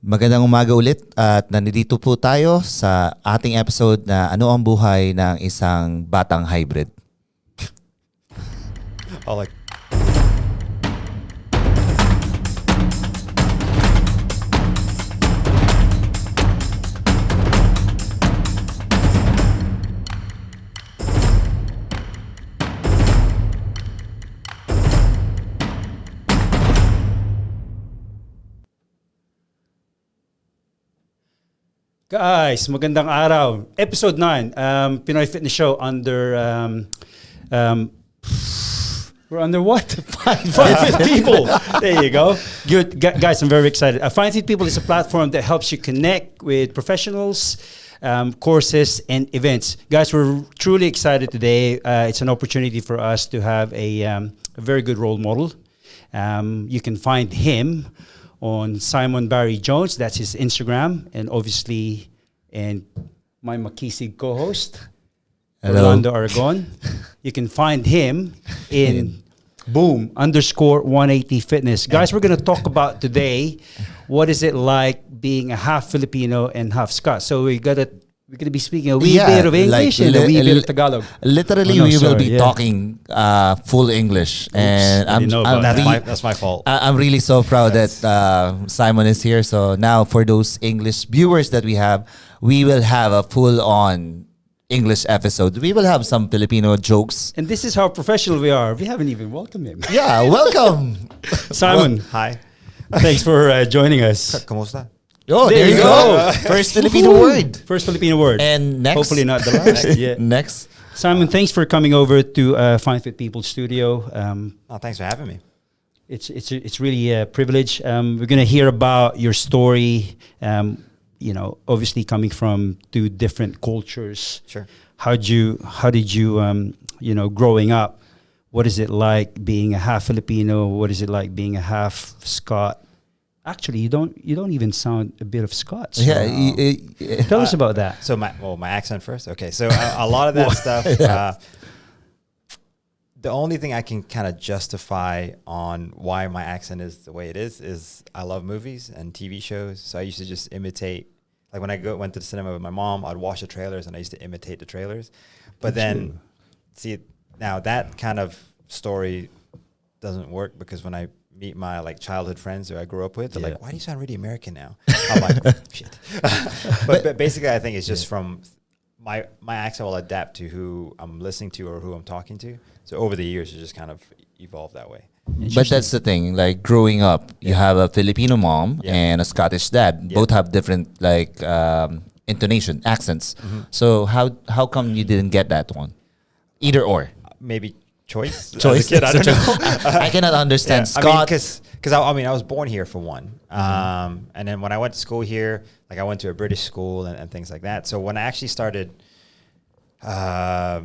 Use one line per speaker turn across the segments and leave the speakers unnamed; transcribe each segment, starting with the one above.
Magandang umaga ulit at nandito po tayo sa ating episode na ano ang buhay ng isang batang hybrid.
Oh, like
Guys, magandang araw. Episode 9, Pinoy Fitness Show under, we're under what? Five Fit People. There you go. Good. Guys, I'm very excited. Five Fit People is a platform that helps you connect with professionals, courses, and events. Guys, we're truly excited today. It's an opportunity for us to have a very good role model. You can find him on Simon Jones, that's his Instagram, and obviously, and my Makisig co-host, Orlando Aragon. You can find him in boom_180 fitness. Guys, we're going to talk about today, what is it like being a half Filipino and half Scot? So we're going to be speaking a wee bit of English and a wee bit of Tagalog.
Literally, we will be talking full English.
Oops,
And
that's my fault.
I'm really so proud that Simon is here. So now for those English viewers that we will have a full-on English episode. We will have some Filipino jokes.
And this is how professional we are. We haven't even welcomed him.
Yeah, welcome.
Simon,
Hi.
thanks for joining us.
¿Cómo está?
Oh, there you go. First Filipino word.
First Filipino word.
And next.
Hopefully not the last. Yeah.
Next.
Simon, thanks for coming over to Fine Fit People studio.
Thanks for having me.
It's really a privilege. We're going to hear about your story. Obviously coming from two different cultures.
Sure.
How did you growing up, what is it like being a half Filipino? What is it like being a half Scot? Actually, you don't even sound a bit of Scots. So tell us about that.
So my accent first. Okay, so a lot of that stuff. The only thing I can kind of justify on why my accent is the way it is I love movies and TV shows. So I used to just imitate. Like when I went to the cinema with my mom, I'd watch the trailers and I used to imitate the trailers. But then, see, now that kind of story doesn't work because when I meet my childhood friends who I grew up with, they're like, why do you sound really American now? I'm like, shit. but basically I think it's just from my accent will adapt to who I'm listening to or who I'm talking to. So over the years, it just kind of evolved that way.
But that's the thing, like growing up, you have a Filipino mom and a Scottish dad. Both have different intonation, accents. Mm-hmm. So how come you didn't get that one? Either or.
Maybe choice.
Choice.
As a kid, I don't know.
I cannot understand Scott.
I mean, because I was born here for one. And then when I went to school here, I went to a British school and things like that. So when I actually started, I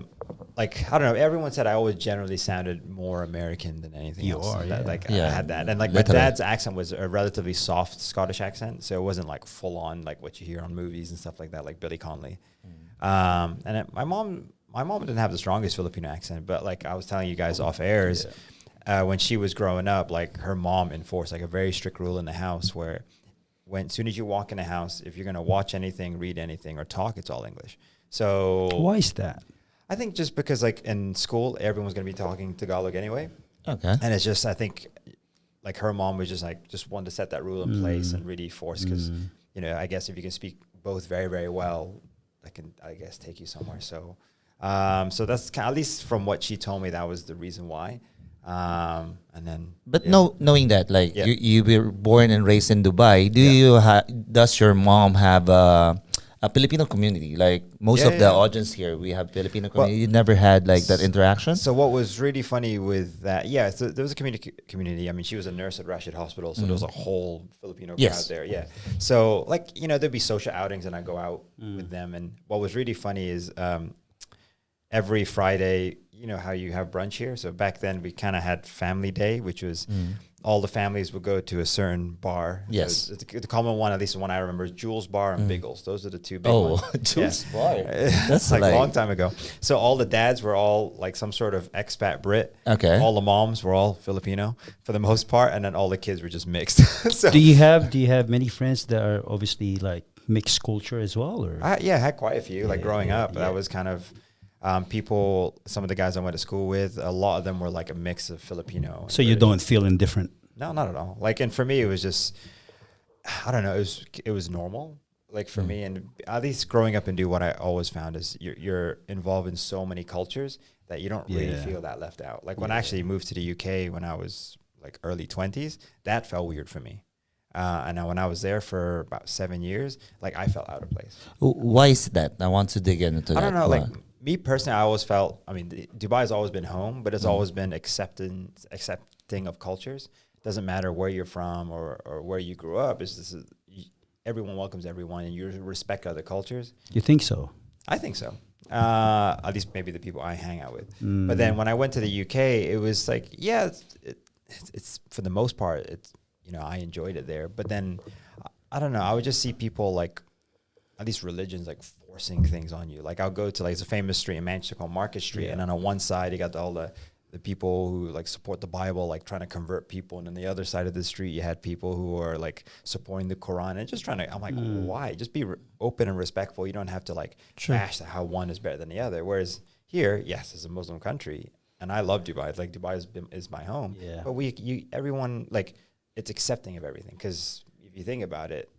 don't know, everyone said I always generally sounded more American than anything else. I had that. And my dad's accent was a relatively soft Scottish accent. So it wasn't full on what you hear on movies and stuff like that, like Billy Connolly. My mom didn't have the strongest Filipino accent, but I was telling you guys off airs, when she was growing up, her mom enforced a very strict rule in the house where as soon as you walk in the house, if you're going to watch anything, read anything, or talk, it's all English. So
why is that?
I think just because in school, everyone's going to be talking Tagalog anyway.
Okay.
And it's just, I think her mom was just wanted to set that rule in place and really force because, I guess if you can speak both very, very well, that can, I guess, take you somewhere. So that's at least from what she told me, that was the reason why.
Knowing that, you were born and raised in Dubai, does your mom have a Filipino community? Most of the audience here, we have Filipino community. You never had that interaction?
So what was really funny with that, so there was a community. I mean, she was a nurse at Rashid Hospital, so there was a whole Filipino crowd there. Yeah. So there'd be social outings and I'd go out with them. And what was really funny is every Friday, you know how you have brunch here? So back then we kind of had family day, which was all the families would go to a certain bar.
Yes.
So the common one, at least the one I remember, is Jules Bar and Biggles. Those are the two big ones.
Jules
Yeah.
Bar.
That's like a long time ago. So all the dads were all like some sort of expat Brit.
Okay.
All the moms were all Filipino for the most part, and then all the kids were just mixed. So
Do you have many friends that are obviously like mixed culture as well, or?
I had quite a few. Like growing up, that was kind of people. Some of the guys I went to school with, a lot of them were like a mix of Filipino.
So you don't feel indifferent?
No, not at all. Like, and for me, it was just, I don't know. It was normal. Like for me, and at least growing up in what I always found is you're involved in so many cultures that you don't really feel that left out. Like when I actually moved to the UK when I was like early 20s, that felt weird for me. And when I was there for about 7 years, like I felt out of place.
Why is that? I want to dig into that.
I don't know. Like me personally, I always felt, I mean, Dubai has always been home, but it's always been accepting of cultures. Doesn't matter where you're from or where you grew up. It's just, everyone welcomes everyone and you respect other cultures.
You think so?
I think so. At least maybe the people I hang out with. But then when I went to the UK, it was like, yeah, it's for the most part, it's, you know, I enjoyed it there. But then, I don't know, I would just see people like, at least religions, like forcing things on you. Like I'll go to like, it's a famous street in Manchester called Market Street. And then on one side, you got all the people who like support the Bible, like trying to convert people. And on the other side of the street, you had people who are like supporting the Quran and just trying to, I'm like, why? Just be open and respectful. You don't have to like bash how one is better than the other. Whereas here, yes, it's a Muslim country. And I love Dubai. Like Dubai is my home. Yeah. But everyone, like, it's accepting of everything. Because if you think about it,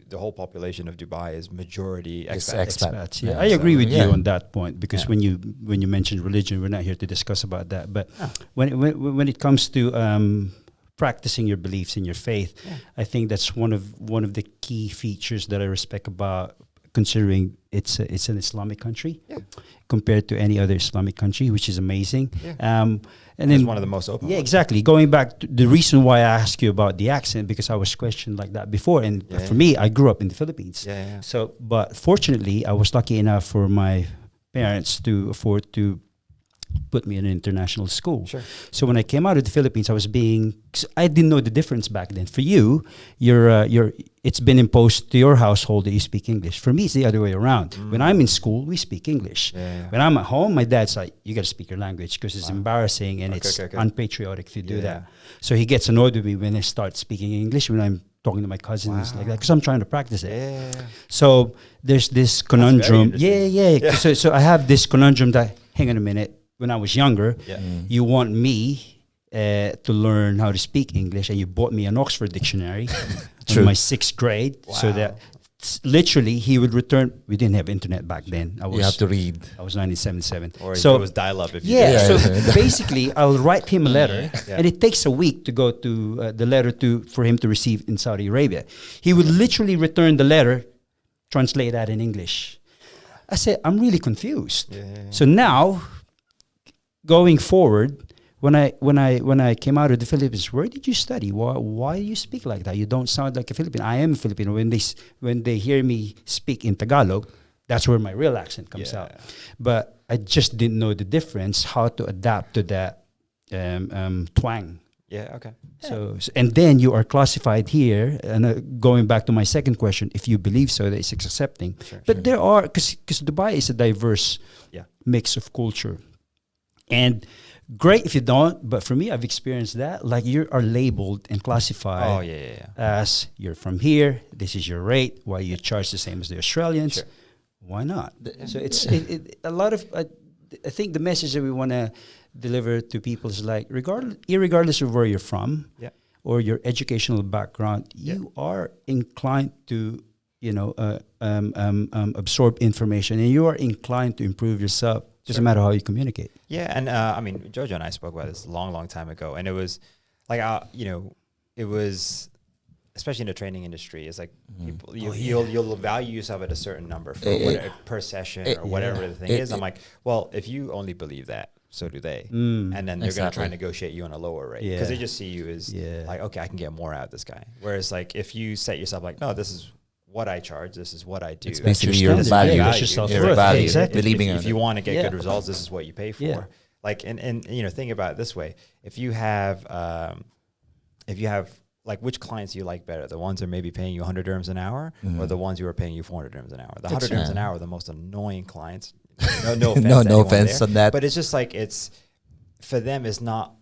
the whole population of Dubai is majority expats.
Yeah, I agree with you on that point because when you mentioned religion, we're not here to discuss about that. But when it comes to practicing your beliefs in your faith, I think that's one of the key features that I respect about considering it's an Islamic country compared to any other Islamic country, which is amazing. And then
it's one of the most open.
Yeah, exactly. Going back to the reason why I asked you about the accent, because I was questioned like that before. And for me, I grew up in the Philippines. So, but fortunately, I was lucky enough for my parents to afford to put me in an international school. Sure. So when I came out of the Philippines, I didn't know the difference back then. For you, it's been imposed to your household that you speak English. For me, it's the other way around. When I'm in school, we speak English. When I'm at home, my dad's like, you got to speak your language because it's embarrassing and it's unpatriotic if you do that. So he gets annoyed with me when I start speaking English when I'm talking to my cousins like that because I'm trying to practice it. So there's this conundrum. So I have this conundrum that, hang on a minute, when I was younger, you want me to learn how to speak English, and you bought me an Oxford dictionary in my 6th grade, so that literally he would return. We didn't have internet back then.
You have to read.
I was 1977.
Or so it was dial-up. If you
so basically, I'll write him a letter, and it takes a week to go to the letter for him to receive in Saudi Arabia. He would literally return the letter, translate that in English. I said, I'm really confused. So now, going forward, when I came out of the Philippines, where did you study? Why do you speak like that? You don't sound like a Filipino. I am a Filipino. When they hear me speak in Tagalog, that's where my real accent comes out. But I just didn't know the difference, how to adapt to that twang. So and then you are classified here, and going back to my second question, if you believe so, that it's accepting. But there are, because Dubai is a diverse mix of culture. And great if you don't, but for me, I've experienced that. Like you are labeled and classified as you're from here. This is your rate. Why you charge the same as the Australians? Why not? So it's a lot of. I think the message that we want to deliver to people is like, irregardless of where you're from or your educational background, you are inclined to absorb information, and you are inclined to improve yourself. Doesn't matter how you communicate.
And I mean, Jojo and I spoke about this a long time ago, and it was like, it was, especially in the training industry, it's like people, you'll value yourself at a certain number for per session or whatever the thing is. I'm like, well, if you only believe that, so do they. And then they're going to try and negotiate you on a lower rate because they just see you as like, okay, I can get more out of this guy. Whereas like, if you set yourself like, no, this is what I charge. This is what I do.
It's basically
your
your
standard.
value,
Yeah, that's your self-worth.
your value,
Exactly.
believing
if
in
you
it.
want to get
Yeah.
good results, this is what you pay for.
Yeah.
Like, and think about it this way: if you have like, which clients do you like better? The ones that are maybe paying you 100 dirhams an hour, or the ones who are paying you 400 dirhams an hour? The 100 dirhams an hour are the most annoying clients. No offense.
No
to anyone
offense
there,
on that.
But it's just like, it's for them. It's not.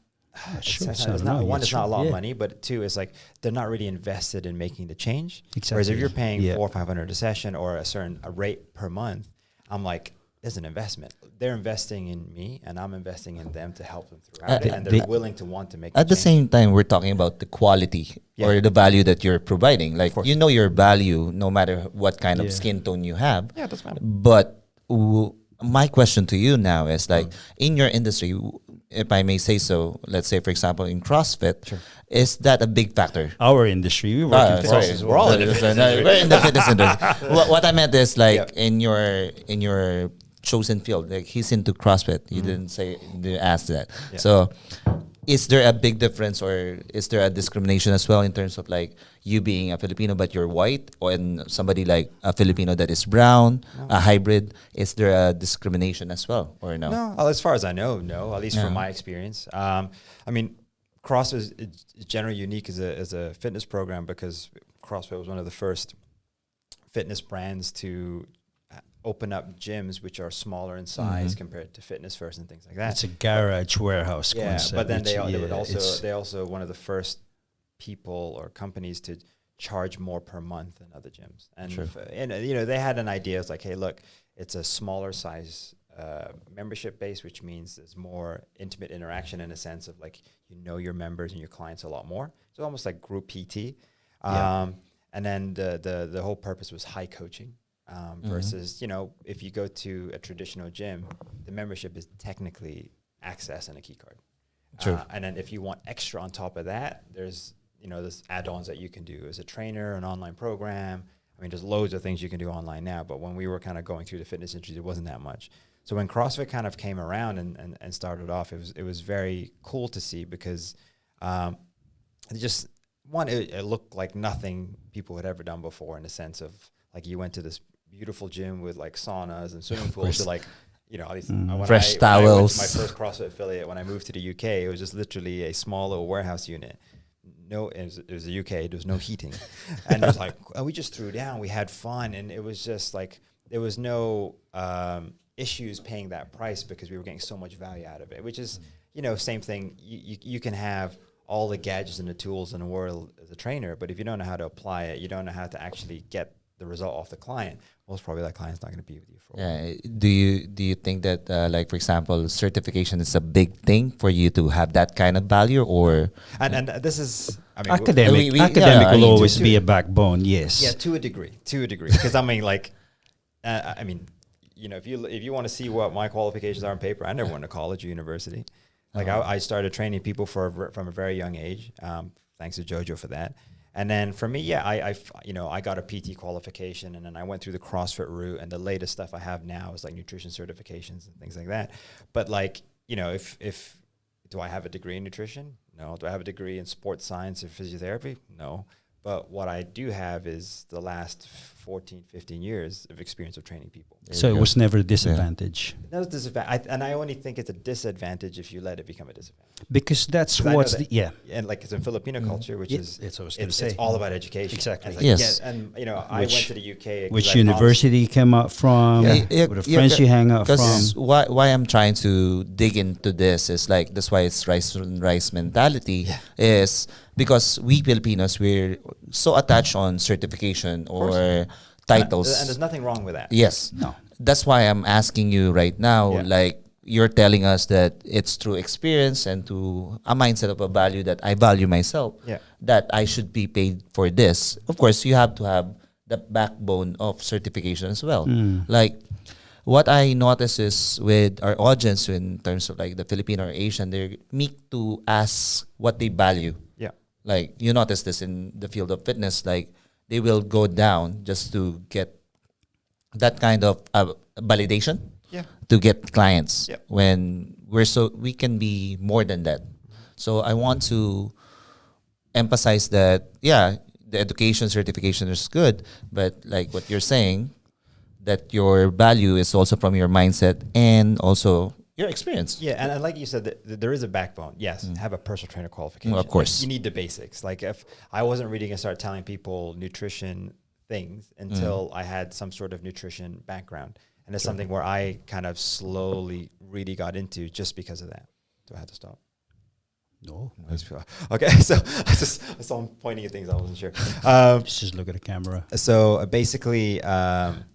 Sure,
It's
so
not
no,
one.
it's
It's not a lot
true.
of
Yeah.
money, but two, it's like they're not really invested in making the change. Whereas
Exactly.
if you're paying
Yeah.
400 or 500 a session or a rate per month, I'm like, there's an investment. They're investing in me, and I'm investing in them to help them throughout it, and they're willing to want to make.
At the
change.
same time, we're talking about the quality or the value that you're providing. Like,
course.
you know your value no matter what kind of
Yeah.
skin tone you have.
Yeah, it doesn't matter.
But my question to you now is like, in your industry, if I may say so, let's say, for example, in CrossFit, is that a big factor?
Our industry, we work in
Sorry,
fitness.
We're all in the fitness industry.
We're in the fitness industry. What I meant is like,
Yep.
in your chosen field, like he's into CrossFit. You didn't ask that.
Yeah.
So, is there a big difference, or is there a discrimination as well in terms of like you being a Filipino but you're white, or and somebody like a Filipino that is brown, a hybrid? Is there a discrimination as well, or no?
No, as far as I know, no. At least
Yeah.
from my experience. I mean, CrossFit is generally unique as a fitness program because CrossFit was one of the first fitness brands to open up gyms which are smaller in size compared to Fitness First and things like that.
It's a garage warehouse
Yeah,
concept.
but then
which,
they also one of the first people or companies to charge more per month than other gyms. And they had an idea. It's like, hey, look, it's a smaller size membership base, which means there's more intimate interaction in a sense of like, your members and your clients a lot more. So almost like group PT. And then the whole purpose was high coaching. Versus, if you go to a traditional gym, the membership is technically access and a key card.
True.
And then if you want extra on top of that, there's add-ons that you can do as a trainer, an online program. I mean, there's loads of things you can do online now, but when we were kind of going through the fitness industry, there wasn't that much. So when CrossFit kind of came around and started off, it was very cool to see because it looked like nothing people had ever done before, in the sense of like, you went to this beautiful gym with like saunas and swimming pools to like, at least
Fresh
when I went to
towels.
my first CrossFit affiliate, when I moved to the UK, it was just literally a small little warehouse unit. It was the UK. There was no heating, and it was like, we just threw down. We had fun, and it was just like there was no issues paying that price because we were getting so much value out of it. Which is, same thing. You can have all the gadgets and the tools in the world as a trainer, but if you don't know how to apply it, you don't know how to actually get the result off the client, most probably that client's not going to be with you for a while.
Yeah. Do you think that like, for example, certification is a big thing for you to have that kind of value, or
And this is, I mean,
academic
yeah,
academic
I
will
mean,
always
to-
be a backbone. Yes.
yeah, to a degree, because I mean, like, I mean, if you want to see what my qualifications are on paper, I never went to college or university. Like, I started training people from a very young age. Thanks to Jojo for that. And then for me, I got a PT qualification, and then I went through the CrossFit route, and the latest stuff I have now is like nutrition certifications and things like that. But like, if do I have a degree in nutrition? No. Do I have a degree in sports science or physiotherapy? No. But what I do have is the last 14, 15 years of experience of training people.
So it was never a disadvantage
No disadvantage, and I only think it's a disadvantage if you let it become a disadvantage.
because that's
'Cause I know
what's
that-
the yeah.
And like, it's in Filipino culture, which
Yeah,
is
it's what I was gonna
it's
say.
all about education.
Exactly.
And
Yes.
and I went to the UK. 'cause
Which
I promised-
university you came out from? What the friends you hang out from?
Because why I'm trying to dig into this is like, that's why it's rice and rice mentality, is because we Filipinos, we're so attached on certification or titles.
And there's nothing wrong with that.
Yes.
No.
That's why I'm asking you right now,
Yeah.
like, you're telling us that it's through experience and to a mindset of a value that I value myself,
Yeah.
that I should be paid for this. Of course, you have to have the backbone of certification as well. Like, what I notice is with our audience in terms of like the Filipino or Asian, they're meek to ask what they value.
Yeah.
Like, you notice this in the field of fitness, like they will go down just to get that kind of validation,
Yeah.
to get clients,
Yep.
when we can be more than that. So I want to emphasize that, the education certification is good, but like what you're saying, that your value is also from your mindset and also your experience.
Yeah, and like you said, there is a backbone. Yes, have a personal trainer qualification.
Well, of course.
Like, you need the basics. Like if I wasn't really gonna start telling people nutrition things until I had some sort of nutrition background, and it's something where I kind of slowly really got into just because of that. Do I have to stop?
No.
Okay, so I saw him pointing at things. I wasn't sure.
Just look at the camera.
So basically,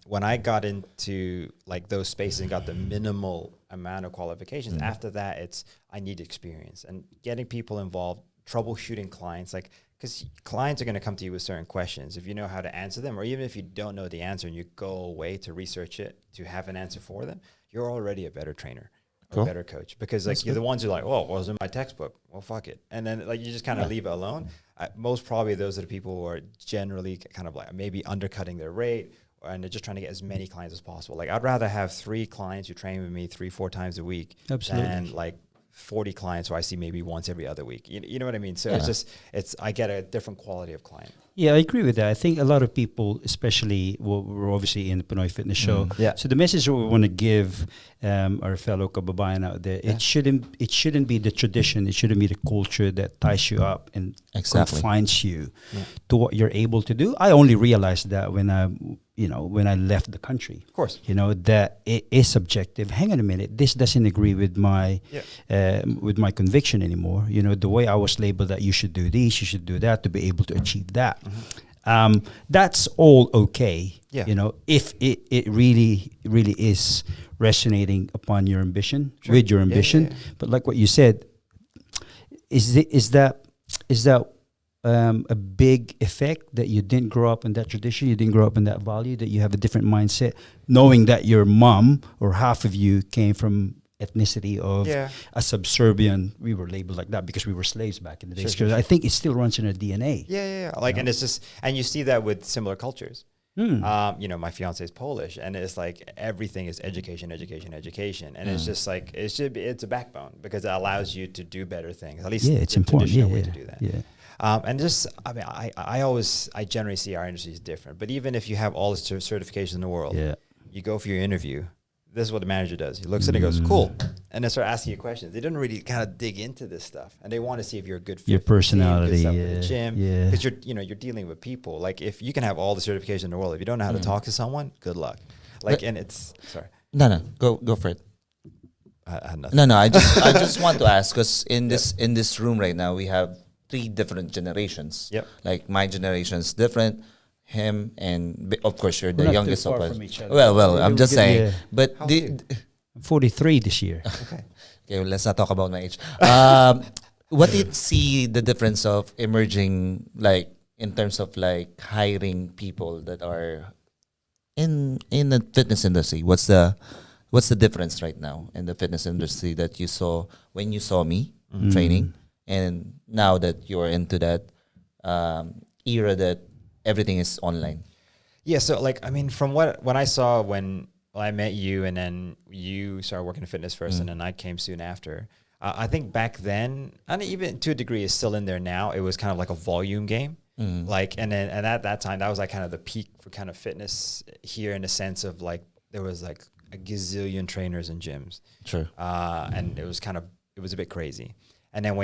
when I got into like those spaces and got the minimal amount of qualifications, after that, it's I need experience and getting people involved, troubleshooting clients, like because clients are going to come to you with certain questions. If you know how to answer them, or even if you don't know the answer and you go away to research it to have an answer for them, you're already a better trainer. Cool. A better coach, because like you're the ones who are like, oh, well, it was in my textbook. Well, fuck it. And then like you just kind of leave it alone. Most probably those are the people who are generally kind of like maybe undercutting their rate, and they're just trying to get as many clients as possible. Like I'd rather have 3 clients who train with me 3-4 times a week than like 40 clients who I see maybe once every other week. You know what I mean? So I get a different quality of client.
Yeah, I agree with that. I think a lot of people, especially, we're obviously in the Pinoy Fitness Show. So the message that we want to give our fellow kababayan out there, it shouldn't be the tradition, it shouldn't be the culture that ties you up and confines you to what you're able to do. I only realized that when I left the country. Of
course.
That it is subjective. Hang on a minute, this doesn't agree with my conviction anymore. The way I was labeled that you should do this, you should do that to be able to achieve that. That's all okay. If it really is resonating upon your ambition, with your ambition. But like what you said, is that a big effect that you didn't grow up in that tradition, you didn't grow up in that value, that you have a different mindset, knowing that your mom or half of you came from ethnicity of a subservient, we were labeled like that because we were slaves back in the days. I think it still runs in our DNA.
Like, and it's just, and you see that with similar cultures. My fiance is Polish, and it's like everything is education, and it's just like it's a backbone because it allows you to do better things. At least
it's important.
Way to do that. And just, I mean, I generally see our industry is different. But even if you have all the certifications in the world, you go for your interview. This is what the manager does. He looks at it and goes, cool. And they start asking you questions. They didn't really kind of dig into this stuff. And they want to see if you're a good fit.
Your personality,
for the gym. Because you're dealing with people. Like if you can have all the certification in the world, if you don't know how to talk to someone, good luck. Like, and it's, sorry.
No, go for it.
I had nothing.
No, I just want to ask, because in this room right now, we have 3 different generations. Like my generation is different. Him and of course you're the youngest of us. Well, I'm just saying. But
I'm 43 this year.
Okay, well, let's not talk about my age. What did you see the difference of emerging, like in terms of like hiring people that are in the fitness industry? What's the difference right now in the fitness industry that you saw when you saw me training, and now that you're into that era that everything is online?
So like, I mean, from what I saw when I met you, and then you started working in fitness first, and then I came soon after. I think back then, and even to a degree is still in there now, it was kind of like a volume game. Like, and at that time, that was like kind of the peak for kind of fitness here, in the sense of like, there was like a gazillion trainers in gyms.
Sure.
And it was a bit crazy. And then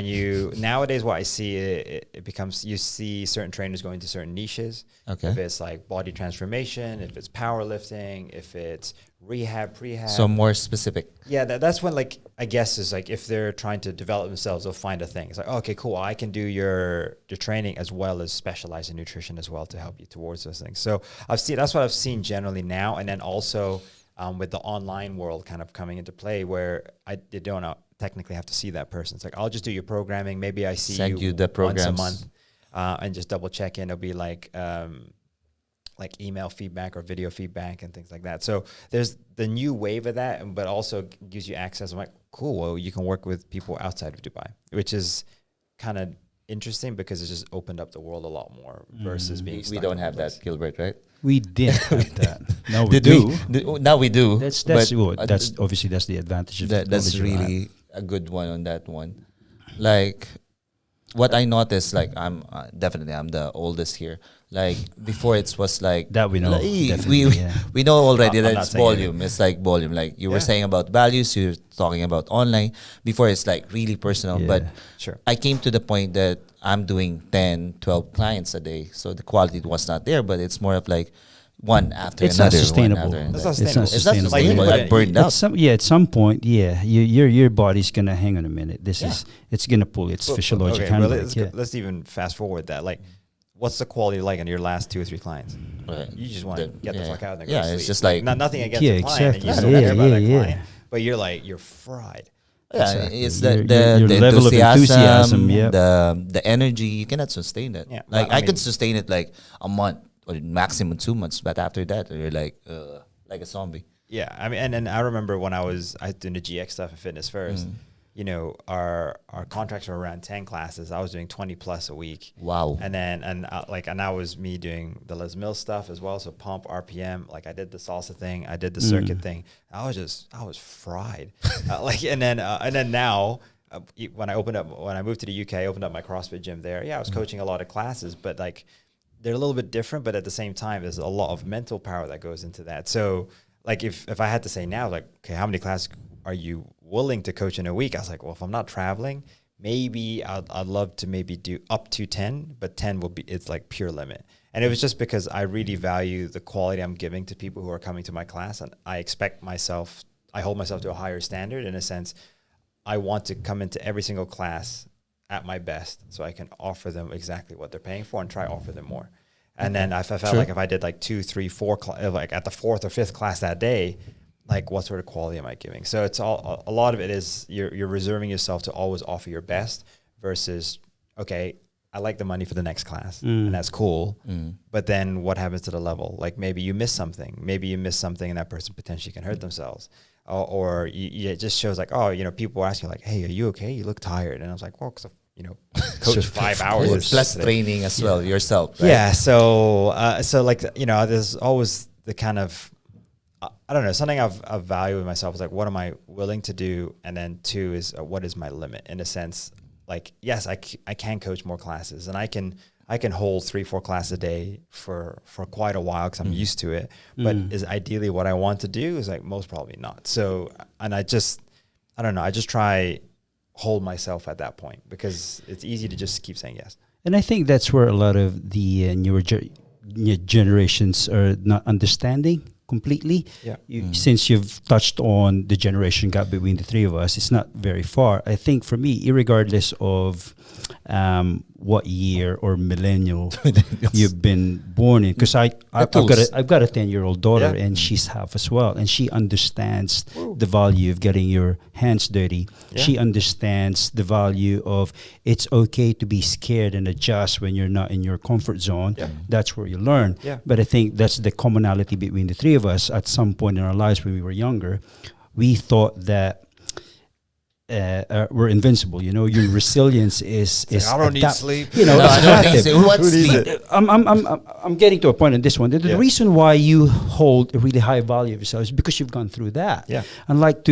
nowadays what I see, it becomes, you see certain trainers going to certain niches.
Okay.
If it's like body transformation, if it's powerlifting, if it's rehab, prehab.
So more specific.
Yeah, that's when, like, I guess is like, if they're trying to develop themselves, they'll find a thing. It's like, okay, cool, I can do your training as well as specialize in nutrition as well to help you towards those things. So that's what I've seen generally now. And then also with the online world kind of coming into play, where they don't technically have to see that person. It's like, I'll just do your programming. Maybe I see you
the
once a month and just double check in. It'll be like email feedback or video feedback and things like that. So there's the new wave of that, but also gives you access. I'm like, cool, well, you can work with people outside of Dubai, which is kind of interesting because it's just opened up the world a lot more versus being stuck.
We don't have that, Gilbert, right?
We didn't have that. Now we do.
Now we do.
That's obviously that's the advantage of
that's really a good one on that one. Like, what I noticed, like I'm definitely I'm the oldest here. Like before, it was like
That we know,
like,
definitely, yeah.
we know already
I'm
that
not
it's
saying
volume. It's like volume. Like you were
Yeah.
saying about values, you're talking about online. Before it's like really personal,
Yeah.
but
Sure.
I came to the point that I'm doing 10, 12 clients a day. So the quality was not there, but it's more of like one after
It's not
another.
sustainable.
One after
That's
another.
not
It's not
sustainable.
It's not
sustainable.
Like, you
sustainable.
put
I
it-
burned
At
out.
some point, yeah, your body's gonna hang on a minute. This is it's gonna pull. It's
But-
physiological.
Okay, well,
handbrake, yeah.
let's even fast forward that. Like, what's the quality like on your last 2 or 3 clients?
Right.
You just want to get the fuck out and go
Yeah,
to
it's
sleep.
just like
nothing against
Yeah,
the client.
exactly.
And you still
Yeah,
care about that
yeah.
client, but you're fried.
yeah,
Exactly.
it's
Your-
the
your
the
level of enthusiasm, yeah.
the energy. You cannot sustain that.
Yeah,
Like
well, I
I could
mean-
sustain it like a month or maximum 2 months, but after that you're like a zombie.
Yeah, I mean, and I remember when I was doing the GX stuff and fitness first. You know, our contracts were around 10 classes. I was doing 20 plus a week.
Wow.
And then and that was me doing the Les Mills stuff as well. So pump, RPM, like I did the salsa thing, I did the circuit thing. I was fried. And then now. When I moved to the UK, I opened up my CrossFit gym there. Yeah, I was coaching a lot of classes, but like they're a little bit different. But at the same time, there's a lot of mental power that goes into that. So like if I had to say now, like, okay, how many classes are you willing to coach in a week? I was like, well, if I'm not traveling, maybe I'd love to maybe do up to 10, but 10 it's like pure limit. And it was just because I really value the quality I'm giving to people who are coming to my class. And I hold myself to a higher standard in a sense. I want to come into every single class at my best so I can offer them exactly what they're paying for and try to offer them more. And then I felt like if I did like 2, 3, 4, like at the 4th or 5th class that day, like what sort of quality am I giving? So it's a lot of it is you're reserving yourself to always offer your best versus, okay, I like the money for the next class and that's cool. But then what happens to the level? Like maybe you miss something. Maybe you miss something and that person potentially can hurt themselves. Or it just shows like, oh, you know, people ask you like, hey, are you okay? You look tired. And I was like, well, because coach 5 hours.
Plus training as well yourself. Right?
Yeah. So like, you know, there's always the kind of, I don't know, something I've valued in myself is like, what am I willing to do? And then 2 is what is my limit in a sense? Like, yes, I can coach more classes and I can hold 3-4 classes a day for quite a while because I'm used to it. But is ideally what I want to do is like most probably not. So, and I don't know, I just try hold myself at that point because it's easy to just keep saying yes.
And I think that's where a lot of the newer generations are not understanding completely.
Yeah.
Since you've touched on the generation gap between the three of us, it's not very far. I think for me, irregardless of what year or millennial you've been born in, because I've got a 10-year-old daughter and she's half as well, and she understands the value of getting your hands dirty. Yeah. She understands the value of it's okay to be scared and adjust when you're not in your comfort zone. Yeah. That's where you learn. Yeah. But I think that's the commonality between the three of us. At some point in our lives when we were younger, we thought that we're invincible. You know, your resilience is
I don't need sleep.
You know,
no, I don't think so. What's sleep?
I'm getting to a point on this one. The reason why you hold a really high value of yourself is because you've gone through that.
Yeah.
And like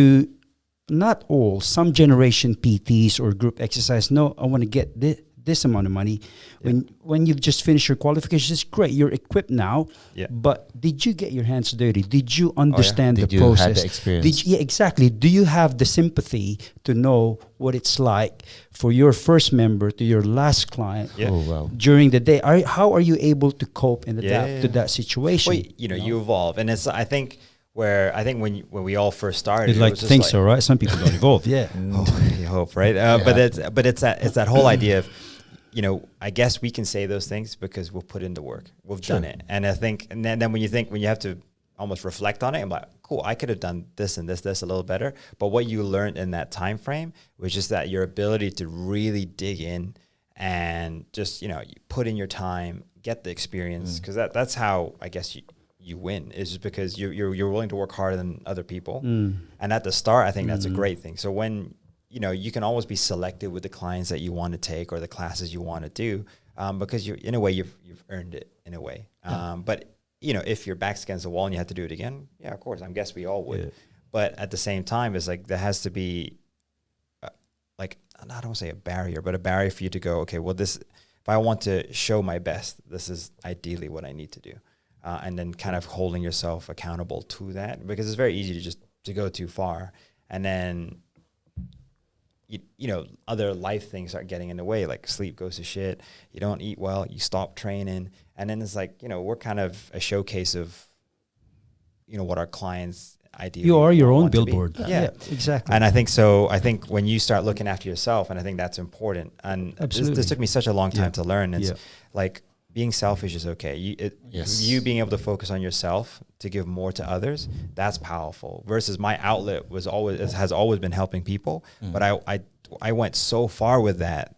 not all, some generation PTs or group exercise, no, I want to get this amount of money. When you've just finished your qualifications, it's great. You're equipped now. Yeah. But did you get your hands dirty? Did you understand the process? Did you have the experience? Exactly. Do you have the sympathy to know what it's like for your first member to your last client during the day? How are you able to cope and adapt to that situation?
Well, you evolve. And it's, I think when we all first started,
you think so, right? Some people don't evolve. Yeah.
You hope, right? But it's that whole idea of, I guess we can say those things because we'll put in the work. We've done it. And I think, and then when you have to almost reflect on it, I'm like, cool, I could have done this and this a little better. But what you learned in that time frame was just that your ability to really dig in and just, you put in your time, get the experience. Because that's how I guess you win, is just because you're willing to work harder than other people. And at the start, I think that's a great thing. So when you can always be selective with the clients that you want to take or the classes you want to do, because in a way you've earned it in a way. But if your back's against the wall and you have to do it again, yeah, of course, I guess we all would. But at the same time, it's like there has to be I don't want to say a barrier, but a barrier for you to go, okay, well, this, if I want to show my best, this is ideally what I need to do. And then kind of holding yourself accountable to that, because it's very easy to just to go too far. And then, you know, other life things start getting in the way, like sleep goes to shit. You don't eat well, you stop training. And then it's like, you know, we're kind of a showcase of, you know, what our clients ideally
You are your own
want to be.
billboard.
Yeah,
exactly.
And I think so. I think when you start looking after yourself, and I think that's important. And this took me such a long time to learn. It's like being selfish is okay. You being able to focus on yourself to give more to others, that's powerful. Versus my outlet has always been helping people, but I went so far with that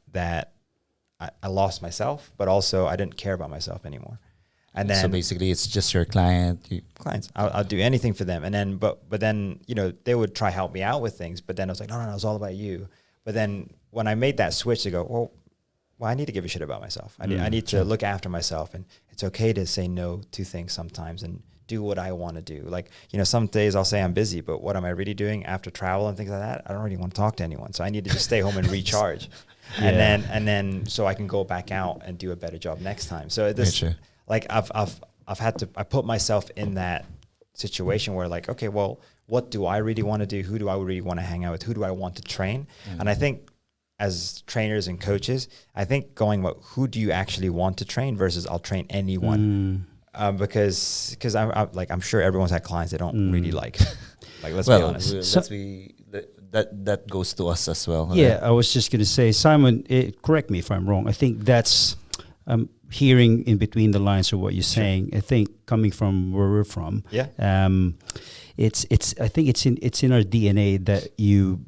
I lost myself, but also I didn't care about myself anymore. And then,
so basically, it's just your clients.
I'll do anything for them. And then, but then, you know, they would try help me out with things. But then I was like, no, it's all about you. But then when I made that switch to go, well, I need to give a shit about myself. I need to look after myself, and it's okay to say no to things sometimes and do what I want to do. Like, you know, some days I'll say I'm busy, but what am I really doing after travel and things like that? I don't really want to talk to anyone. So I need to just stay home and recharge. And then so I can go back out and do a better job next time. So this. Like I put myself in that situation where like, okay, well, what do I really want to do? Who do I really want to hang out with? Who do I want to train? And I think as trainers and coaches, I think going, who do you actually want to train versus I'll train anyone? Because I'm sure everyone's had clients they don't really like. Like, let's be honest.
That goes to us as well.
Yeah, right? I was just going to say, Simon, correct me if I'm wrong. I think that's hearing in between the lines of what you're saying. I think coming from where we're from, it's I think it's in our DNA that you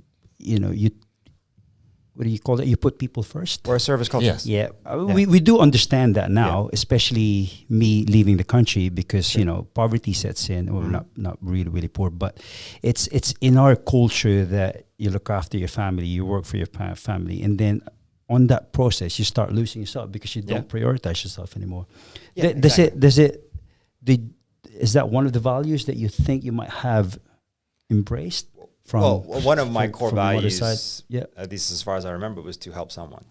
what do you call it? You put people first.
We're a service culture.
Yes.
Yeah. We do understand that now, especially me leaving the country because, you know, poverty sets in. Well, not really poor, but it's in our culture that you look after your family, you work for your family, and then on that process, you start losing yourself because you don't prioritize yourself anymore.
Yeah,
Is that one of the values that you think you might have embraced?
One of my core values,
at
least as far as I remember, was to help someone.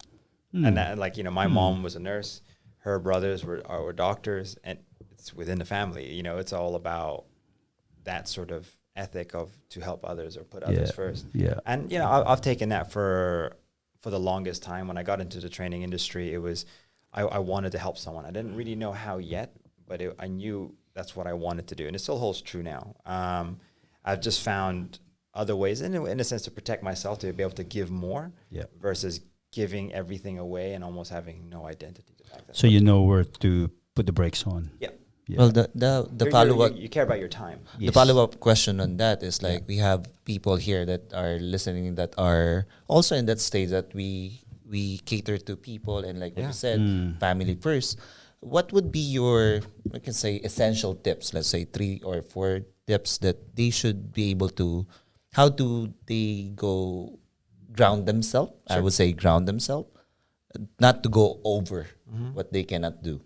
And that, like, you know, my mom was a nurse, her brothers were doctors, and it's within the family. You know, it's all about that sort of ethic of to help others or put others first.
Yeah.
And, you know, I've taken that for the longest time. When I got into the training industry, it was, I wanted to help someone. I didn't really know how yet, but I knew that's what I wanted to do. And it still holds true now. I've just found other ways, in a sense, to protect myself, to be able to give more versus giving everything away and almost having no identity to back that.
So you know where to put the brakes on.
Yeah.
Well, the follow-up...
You care about your time.
The follow-up question on that is like, we have people here that are listening that are also in that stage that we cater to people, and like what you said, family first. What would be your, I can say, essential tips, let's say 3 or 4 tips that they should be able to, how do they go ground themselves? Sure. I would say ground themselves, not to go over what they cannot do.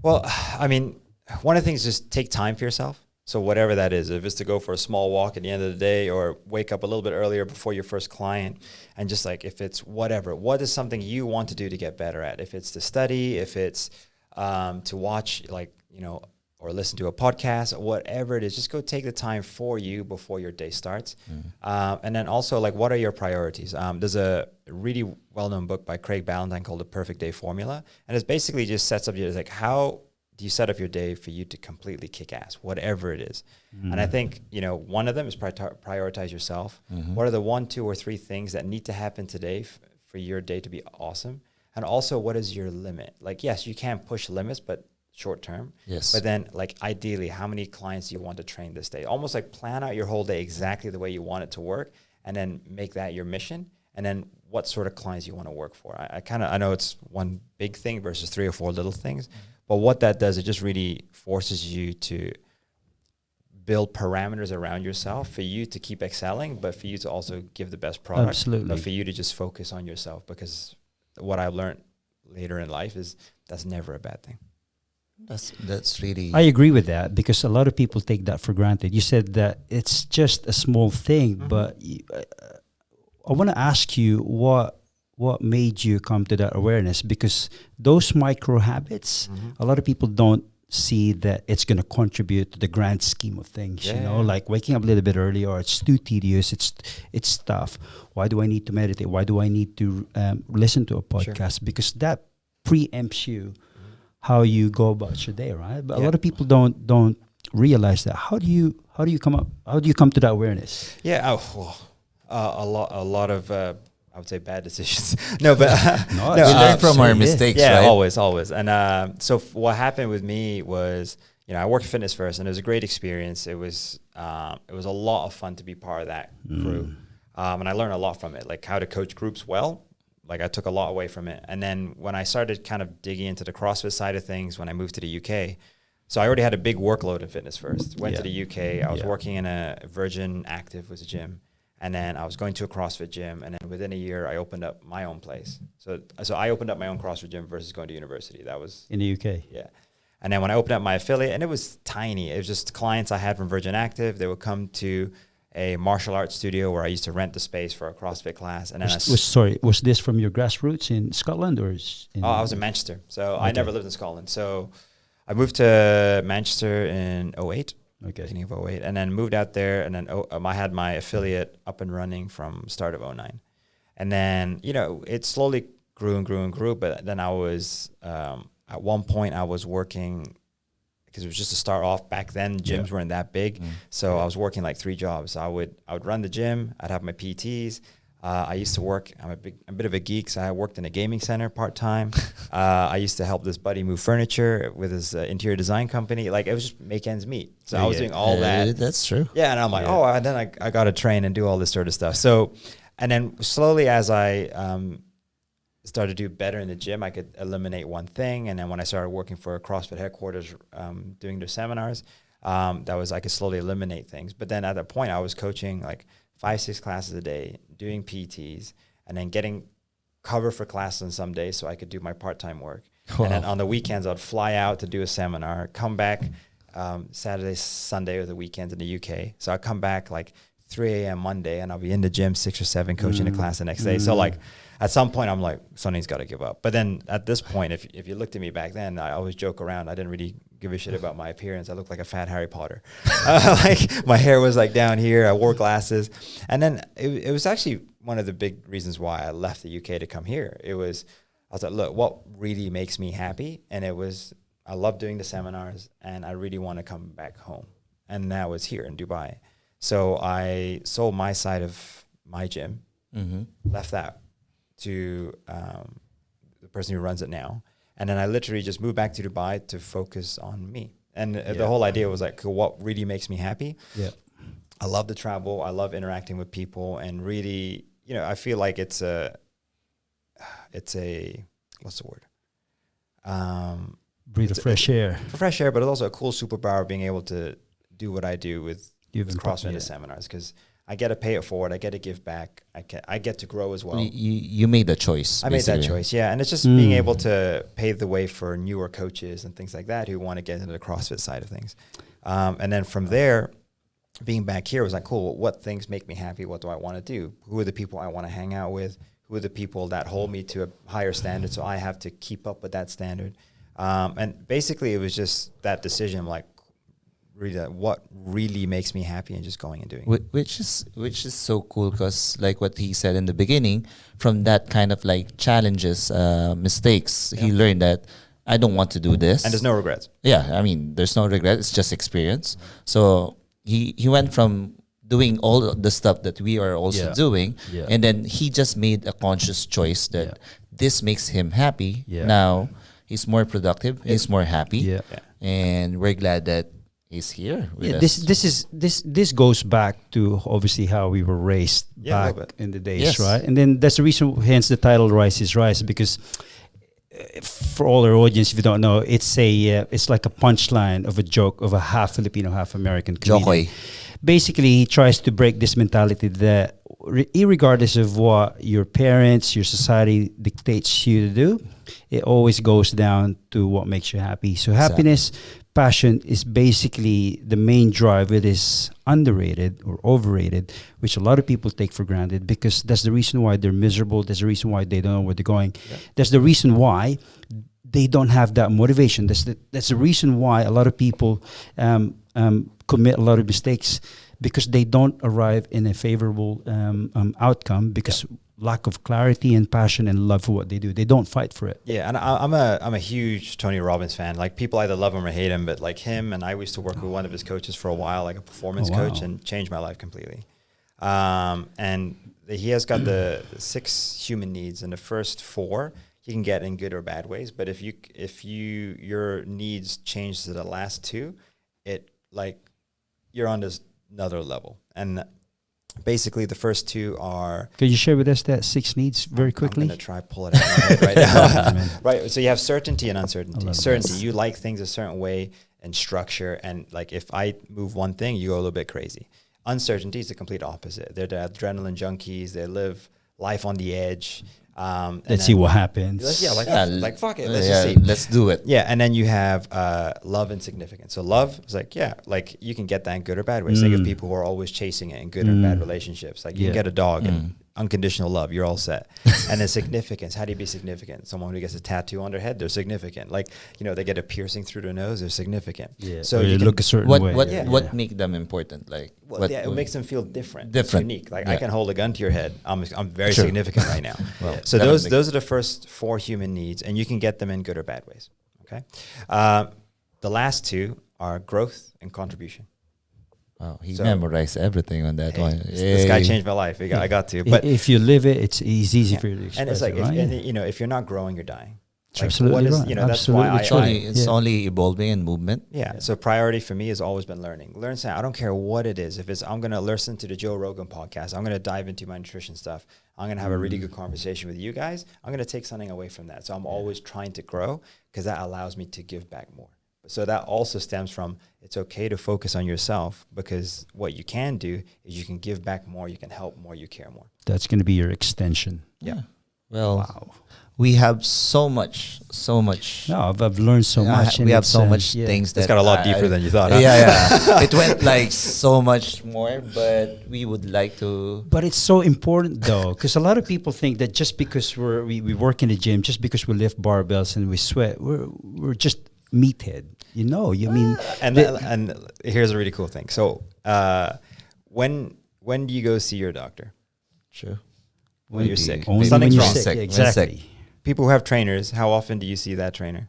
Well, I mean, one of the things is just take time for yourself. So whatever that is, if it's to go for a small walk at the end of the day or wake up a little bit earlier before your first client, and just like, if it's whatever, what is something you want to do to get better at? If it's to study, if it's to watch, like, you know, or listen to a podcast, whatever it is, just go take the time for you before your day starts. And then also, like, what are your priorities? There's a really well-known book by Craig Ballantyne called The Perfect Day Formula. And it's basically just sets up your, like, how do you set up your day for you to completely kick ass, whatever it is? And I think, you know, one of them is prioritize yourself. What are the 1, 2, or 3 things that need to happen today for your day to be awesome? And also, what is your limit? Like, yes, you can push limits, but short term.
Yes.
But then, like, ideally, how many clients do you want to train this day? Almost like plan out your whole day exactly the way you want it to work, and then make that your mission. And then what sort of clients you want to work for. I know it's one big thing versus 3 or 4 little things, but what that does, it just really forces you to build parameters around yourself for you to keep excelling, but for you to also give the best product.
Absolutely.
But for you to just focus on yourself, because what I've learned later in life is that's never a bad thing.
That's really...
I agree with that, because a lot of people take that for granted. You said that it's just a small thing, but want to ask you what made you come to that awareness, because those micro habits, a lot of people don't see that it's going to contribute to the grand scheme of things. You know, like waking up a little bit earlier, it's too tedious, it's tough. Why do I need to meditate? Why do I need to listen to a podcast? Because that preempts you how you go about your day, right? But a lot of people don't realize that. How do you come to that awareness?
Yeah, a lot of I would say bad decisions. No, but
we learn from our mistakes,
yeah,
right?
always. And so what happened with me was, I worked fitness first, and it was a great experience. It was a lot of fun to be part of that crew, and I learned a lot from it, like how to coach groups well. Like I took a lot away from it. And then when I started kind of digging into the CrossFit side of things, when I moved to the UK, so I already had a big workload in fitness first. Went to the UK. I was working in a Virgin Active, was a gym. And then I was going to a CrossFit gym. And then within a year, I opened up my own place. So I opened up my own CrossFit gym versus going to university. That was...
In the UK?
Yeah. And then when I opened up my affiliate, and it was tiny. It was just clients I had from Virgin Active. They would come to a martial arts studio where I used to rent the space for a CrossFit class. And then
was this from your grassroots in Scotland or?
I was in Manchester. So I never lived in Scotland. So I moved to Manchester in 08. Beginning of 08, and then moved out there, and then I had my affiliate up and running from start of 09. And then, it slowly grew and grew and grew, but then I was, at one point I was working, because it was just to start off. Back then, gyms weren't that big, so I was working like 3 jobs. I would run the gym, I'd have my PTs, I used to work, I'm a bit of a geek, so I worked in a gaming center part-time. I used to help this buddy move furniture with his interior design company. Like, it was just make ends meet. So I was doing all that.
That's true.
Yeah, and I'm like, and then I got to train and do all this sort of stuff. So, and then slowly as I started to do better in the gym, I could eliminate one thing. And then when I started working for CrossFit headquarters, doing their seminars, I could slowly eliminate things. But then at that point, I was coaching like 5-6 classes a day, doing PTs, and then getting cover for classes on some days so I could do my part-time work. Wow. And then on the weekends, I'd fly out to do a seminar, come back Saturday, Sunday, or the weekends in the UK. So I'd come back like 3 a.m. Monday, and I'll be in the gym 6 or 7 coaching a class the next day. So like at some point, I'm like, something's got to give up. But then at this point, if you looked at me back then, I always joke around. I didn't really give a shit about my appearance. I looked like a fat Harry Potter. Like my hair was like down here. I wore glasses. And then it was actually one of the big reasons why I left the UK to come here. I was like, look, what really makes me happy? And I love doing the seminars, and I really want to come back home. And now it's here in Dubai. So I sold my side of my gym, left that to the person who runs it now. And then I literally just moved back to Dubai to focus on me. And the whole idea was like, what really makes me happy? Yeah, I love to travel. I love interacting with people, and really, I feel like it's a what's the word?
Breathe of fresh air.
Fresh air, but it's also a cool superpower being able to do what I do with CrossFit seminars, because I get to pay it forward. I get to give back. I get to grow as well.
You made that choice.
I made that choice, yeah. And it's just being able to pave the way for newer coaches and things like that who want to get into the CrossFit side of things. And then from there, being back here was like, cool, what things make me happy? What do I want to do? Who are the people I want to hang out with? Who are the people that hold me to a higher standard? So I have to keep up with that standard. And basically it was just that decision. I'm like, really, what really makes me happy, and just going and doing it.
Which is so cool, because like what he said in the beginning, from that kind of like challenges, mistakes, he learned that I don't want to do this.
And there's no regrets.
Yeah, I mean, there's no regret. It's just experience. So he went from doing all the stuff that we are also doing, and then he just made a conscious choice that this makes him happy. Now he's more productive. He's more happy. And we're glad that he's here with us.
This goes back to obviously how we were raised back in the days, right? And then that's the reason, hence the title "Rise is Rise," because for all our audience, if you don't know, it's like a punchline of a joke of a half Filipino, half American comedian. Basically, he tries to break this mentality that irregardless of what your parents, your society dictates you to do, it always goes down to what makes you happy. So happiness, passion is basically the main drive. It is underrated or overrated, which a lot of people take for granted, because that's the reason why they're miserable. That's the reason why they don't know where they're going. That's the reason why they don't have that motivation. That's the reason why a lot of people commit a lot of mistakes, because they don't arrive in a favorable outcome, because lack of clarity and passion and love for what they do. They don't fight for it.
Yeah, and I'm a huge Tony Robbins fan. Like, people either love him or hate him, but like him, and I used to work with one of his coaches for a while, like a performance coach, and changed my life completely. And he has got the 6 human needs, and the first 4 you can get in good or bad ways. But if your needs change to the last 2, it like you're on this another level. And basically, the first 2 are...
Could you share with us that 6 needs very quickly?
I'm going to try pull it out of my head right now. Right, so you have certainty and uncertainty. Certainty, you like things a certain way and structure, and like if I move one thing, you go a little bit crazy. Uncertainty is the complete opposite. They're the adrenaline junkies. They live life on the edge.
Let's see what happens.
Like fuck it, let's just see.
Let's do it.
Yeah, and then you have love and significance. So love is like you can get that in good or bad ways. Think of people who are always chasing it in good and bad relationships. Like you can get a dog and unconditional love, you're all set. And then significance, how do you be significant? Someone who gets a tattoo on their head, they're significant. Like, they get a piercing through their nose, they're significant.
Yeah.
So
you look a certain way.
What make them important? Like,
it makes them feel different. It's unique. Like I can hold a gun to your head. I'm very significant right now. So those are the first 4 human needs, and you can get them in good or bad ways. Okay. The last 2 are growth and contribution.
Wow, he memorized everything on that one.
This guy changed my life. I got to. But
if you live it, it's easy for you to express.
And it's like,
right?
if you're not growing, you're dying. Like,
absolutely right.
That's why
it's only evolving and movement.
Yeah. So priority for me has always been learning. Learn something. I don't care what it is. If it's, I'm going to listen to the Joe Rogan podcast. I'm going to dive into my nutrition stuff. I'm going to have a really good conversation with you guys. I'm going to take something away from that. So I'm always trying to grow, because that allows me to give back more. So that also stems from, it's okay to focus on yourself, because what you can do is you can give back more, you can help more, you care more.
That's going to be your extension.
Yeah.
Well, we have so much.
No, I've learned so much.
We have so much things
that's got a lot deeper than you thought. Huh?
Yeah. It went like so much more, but we would like to.
But it's so important though, because a lot of people think that just because we work in the gym, just because we lift barbells and we sweat, we're just meathead.
And here's a really cool thing. So when do you go see your doctor?
Sure.
When you're sick.
Only
Something's
when you're
wrong.
sick. Exactly.
People who have trainers, how often do you see that trainer?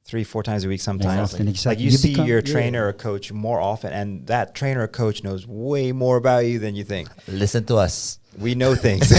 3-4 times a week sometimes.
Often, exactly.
Like you see your trainer or coach more often, and that trainer or coach knows way more about you than you think.
Listen to us.
We know things.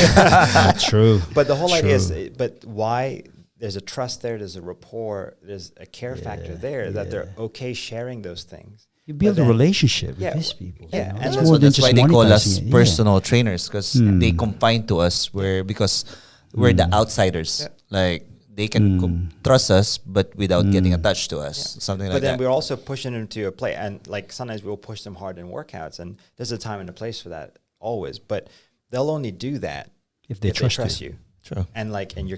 True.
But the whole idea is, but why? There's a trust there, there's a rapport, there's a care factor there, that they're okay sharing those things.
You build a relationship with these people.
Yeah,
and that's why they call us personal trainers, because they confine to us because we're the outsiders. Like they can trust us, but without getting attached to us, something like that.
But then we're also pushing them to a play, and like sometimes we'll push them hard in workouts, and there's a time and a place for that always. But they'll only do that
if they trust you.
True.
And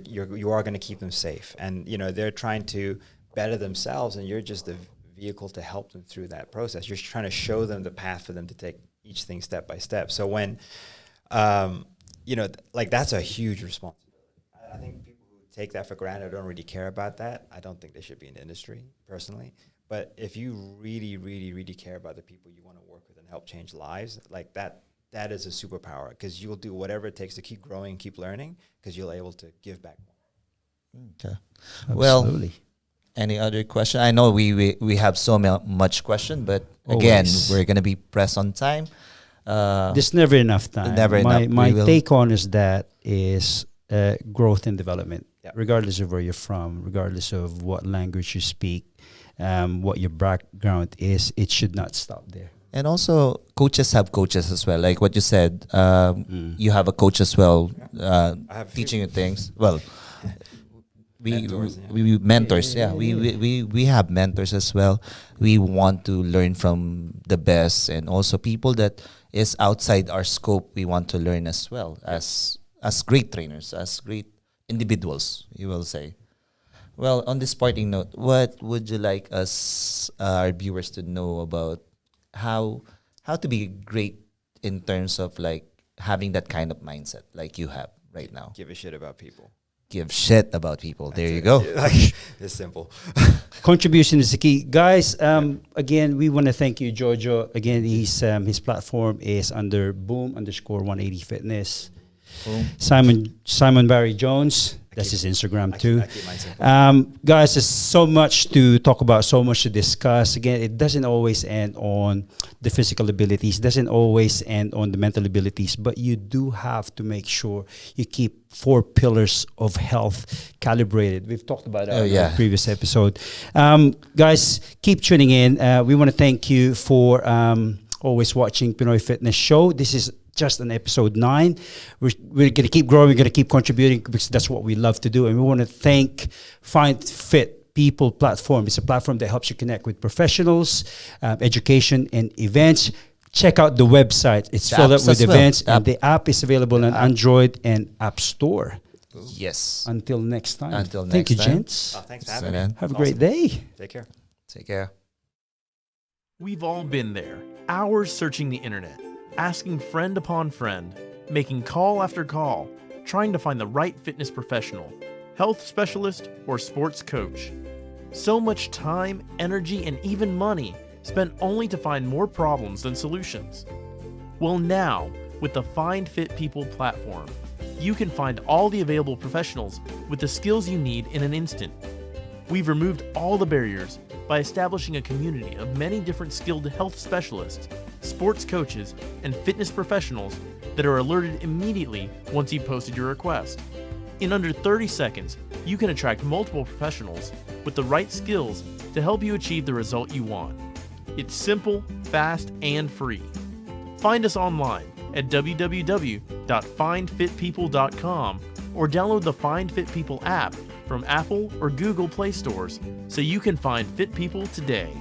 you are going to keep them safe, and they're trying to better themselves, and you're just the vehicle to help them through that process. You're trying to show them the path for them to take each thing step by step. So when, that's a huge responsibility. I think people who take that for granted don't really care about that. I don't think they should be in the industry personally. But if you really, really, really care about the people you want to work with and help change lives, like that is a superpower, because you'll do whatever it takes to keep growing, keep learning, because you'll able to give back more.
Okay.
Absolutely.
Well, any other question? I know we have so much question, but again, we're gonna be pressed on time.
There's never enough time. My take on is growth and development, regardless of where you're from, regardless of what language you speak, what your background is. It should not stop there.
And also, coaches have coaches as well. Like what you said, you have a coach as well, teaching you things. Well, we mentors. We have mentors as well. We want to learn from the best, and also people that is outside our scope. We want to learn as well as great trainers, as great individuals. You will say. Well, on this parting note, what would you like us, our viewers, to know about how to be great in terms of like having that kind of mindset like you have right now?
Give a shit about people.
Give shit about people. There you go.
Like, it's simple.
Contribution is the key, guys. Again, we want to thank you, Giorgio. Again, his platform is under boom_180 fitness.
Boom.
Simon Barry Jones. That's his Instagram too.
I keep mine simple.
Guys, there's so much to talk about, so much to discuss. Again, it doesn't always end on the physical abilities, doesn't always end on the mental abilities, but you do have to make sure you keep 4 pillars of health calibrated. We've talked about that in the previous episode. Guys, keep tuning in. We want to thank you for always watching Pinoy Fitness Show. This is just on episode 9. We're going to keep growing. We're going to keep contributing because that's what we love to do. And we want to thank Find Fit People platform. It's a platform that helps you connect with professionals, education, and events. Check out the website. It's filled up with events. And the app is available on Android and App Store.
Yes.
Until next time.
Thank
you, gents.
Thanks for having me.
Have a great day.
Take care.
Take care.
We've all been there. Hours searching the internet, asking friend upon friend, making call after call, trying to find the right fitness professional, health specialist, or sports coach. So much time, energy, and even money spent only to find more problems than solutions. Well, now, with the Find Fit People platform, you can find all the available professionals with the skills you need in an instant. We've removed all the barriers by establishing a community of many different skilled health specialists, sports coaches, and fitness professionals that are alerted immediately once you posted your request. In under 30 seconds, you can attract multiple professionals with the right skills to help you achieve the result you want. It's simple, fast, and free. Find us online at www.findfitpeople.com or download the Find Fit People app from Apple or Google Play stores so you can find fit people today.